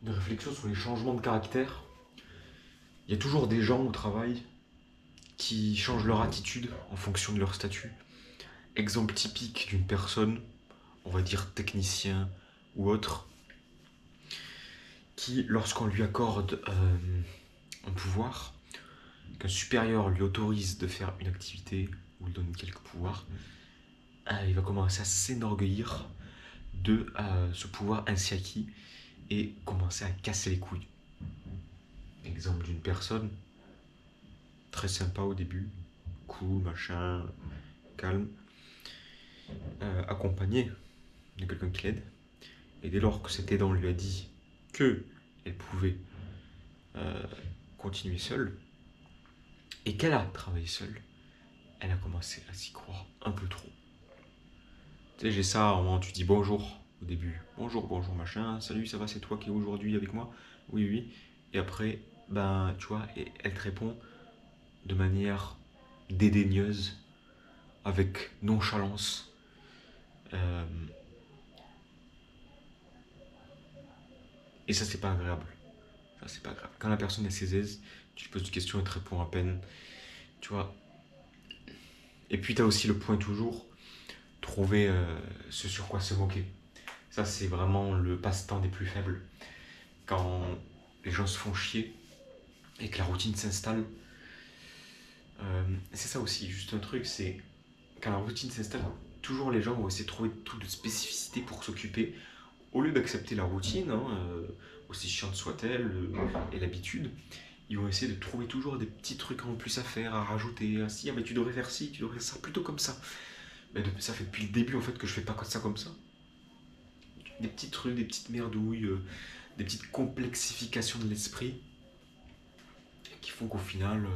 de réflexion sur les changements de caractère. Il y a toujours des gens au travail qui changent leur attitude en fonction de leur statut. Exemple typique d'une personne, on va dire technicien ou autre, qui, lorsqu'on lui accorde un pouvoir, qu'un supérieur lui autorise de faire une activité ou lui donne quelques pouvoirs, il va commencer à s'enorgueillir de ce pouvoir ainsi acquis et commencer à casser les couilles. Exemple d'une personne très sympa au début, cool, machin, calme, accompagné de quelqu'un qui l'aide. Et dès lors que cet aidant lui a dit qu'elle pouvait continuer seule et qu'elle a travaillé seule, elle a commencé à s'y croire un peu trop. Tu sais, j'ai ça, au moment où tu dis bonjour au début. Bonjour, bonjour, machin, salut, ça va, c'est toi qui es aujourd'hui avec moi? Oui, oui. Et après, ben, tu vois, et elle te répond de manière dédaigneuse, avec nonchalance. Euh, et ça, c'est pas agréable. Ça, c'est pas grave. Quand la personne est ses aises, tu lui poses une question, elle te répond à peine. Tu vois. Et puis, tu as aussi le point toujours, trouver ce sur quoi se moquer. Ça, c'est vraiment le passe-temps des plus faibles. Quand les gens se font chier et que la routine s'installe. C'est ça aussi, juste un truc, c'est quand la routine s'installe, toujours les gens vont essayer de trouver tout de spécificité pour s'occuper, au lieu d'accepter la routine, aussi chiante soit-elle, et l'habitude, ils vont essayer de trouver toujours des petits trucs en plus à faire, à rajouter. Ah, si, ah, mais tu devrais faire ci, tu devrais faire ça plutôt comme ça. Mais ça fait depuis le début en fait que je fais pas ça comme ça. Des petits trucs, des petites merdouilles, des petites complexifications de l'esprit qui font qu'au final,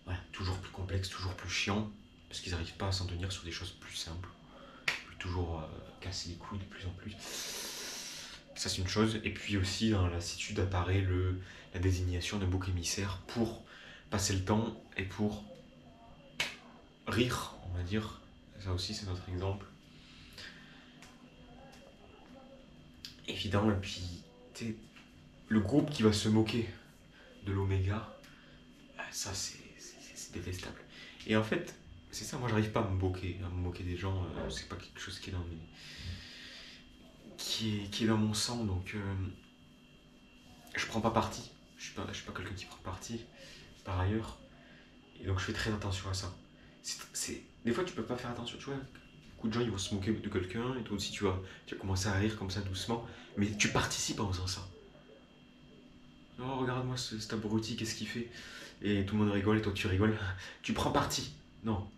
ouais, toujours plus complexe, toujours plus chiant, parce qu'ils n'arrivent pas à s'en tenir sur des choses plus simples, toujours casser les couilles de plus en plus. Ça c'est une chose. Et puis aussi dans la lassitude apparaît la désignation d'un bouc émissaire pour passer le temps et pour rire, on va dire. Ça aussi c'est notre exemple. Évident, et puis le groupe qui va se moquer de l'oméga, ça c'est détestable. Et en fait, c'est ça, moi j'arrive pas à me moquer des gens, c'est pas quelque chose qui est dans mes, qui est dans mon sang, donc je prends pas parti. Je suis pas quelqu'un qui prend parti, par ailleurs. Et donc je fais très attention à ça. Des fois tu peux pas faire attention, tu vois. Beaucoup de gens ils vont se moquer de quelqu'un et toi aussi tu vas commencer à rire comme ça doucement. Mais tu participes en faisant ça. Oh regarde-moi cet abruti, qu'est-ce qu'il fait? Et tout le monde rigole et toi tu rigoles. Tu prends parti. Non,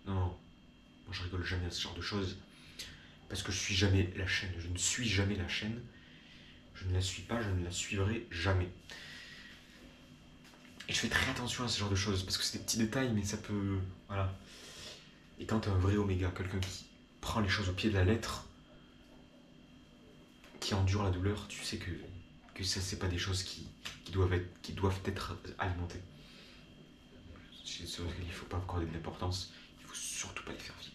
non, non. Moi je rigole jamais à ce genre de choses. Parce que je suis jamais la chaîne. Je ne suis jamais la chaîne. Je ne la suis pas, je ne la suivrai jamais. Et je fais très attention à ce genre de choses, parce que c'est des petits détails, mais ça peut... Voilà. Et quand t'es un vrai oméga, quelqu'un qui prend les choses au pied de la lettre, qui endure la douleur, tu sais que ça, c'est pas des choses qui doivent être alimentées. C'est sur lesquelles il faut pas accorder de l'importance, il faut surtout pas les faire vivre.